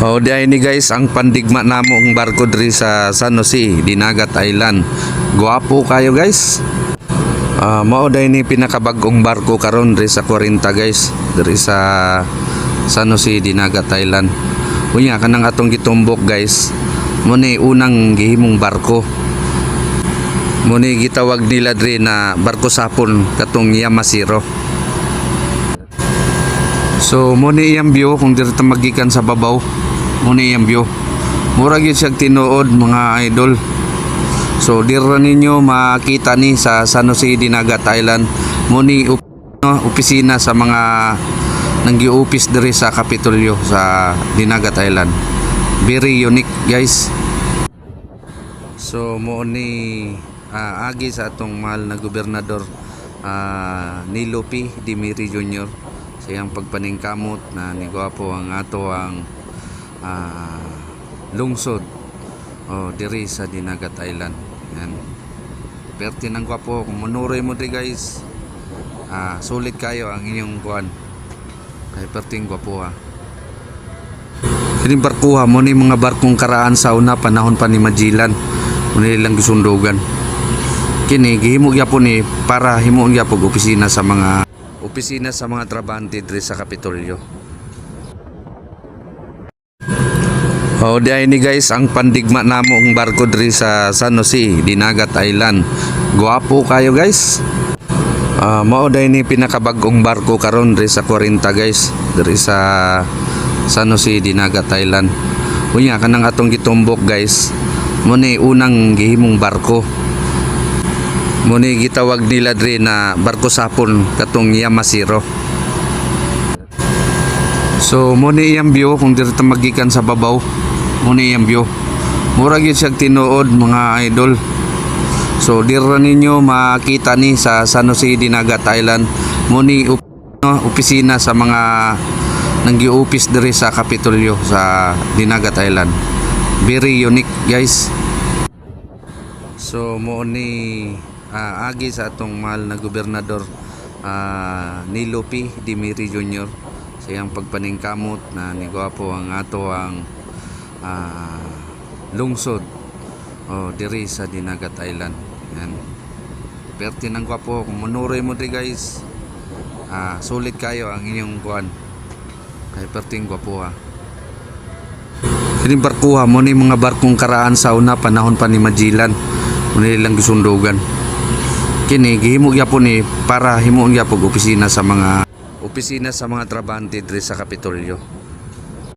O di ay ni guys ang pandigma namo ang barko diri sa San Jose, Dinagat Island. Guwapo kayo guys. Mao day ni pinakabag-ong barko karon diri sa 40 guys, diri sa San Jose, Dinagat Island. Unya kanang atong gitumbok guys, mo ni unang gihimong barko. Mo ni gitawag nila diri na barko sapon katong Yamasiro. So mo ni iyang view kung diri ta magikan sa babaw. Mo ni iyang view. Mura gyud siya tinuod mga idol. So dira ninyo makita ni sa San Jose, Dinagat Island. Mo ni opisina sa mga nanggi-office diri sa Kapitolyo sa Dinagat Island. Very unique guys. So mo ni agi sa atong mahal na gobernador Nilo P. Dimiri Jr. sa iyang pagpaningkamot na nigwapo ang ato ang lungsod diri sa Dinagat Island. Yan. Perti ng gwapo kung manuroy mo di guys. Sulit kayo ang inyong kuan. Kay perting gwapo ha. Kining barkuha mo ni mga barkong karaan sa una panahon pa ni Magellan. Muna nilang gisundugan. Kini gihimo gyapon ni para himuon gyapon opisina sa mga trabahante diri sa Kapitolyo. O di ay ni guys ang pandigma namo ang barko diri sa San Jose, Dinagat Island. Guwapo kayo guys. Mao day ni pinakabag-ong barko karon diri sa 40 guys, diri sa San Jose, Dinagat Island. Unya kanang atong gitumbok guys, mo ni unang gihimong barko. Mo ni gitawag nila diri na barko sapon katong Yamasiro. So mo ni iyang view kung diri ta magikan sa babaw. Mo ni iyang view. Mura gyud siya tinuod mga idol. So dira ninyo makita ni sa San Jose, Dinagat Island. Mo ni opisina sa mga nanggi-office diri sa Kapitolyo sa Dinagat Island. Very unique guys. So mo ni agi sa atong mahal na gobernador Nilo P. Dimiri Jr. sa iyang pagpaningkamot na nigwapo ang ato ang lungsod diri sa Dinagat Island. Yan. Perti ng gwapo kung manuroy mo di guys. Sulit kayo ang inyong kuan. Kay perting gwapo ha. Kining barkuha mo ni mga barkong karaan sa una panahon pa ni Magellan. Muna nilang gisundugan. Kini gihimo gyapon ni para himuon gyapon opisina sa mga trabahante diri sa Kapitolyo.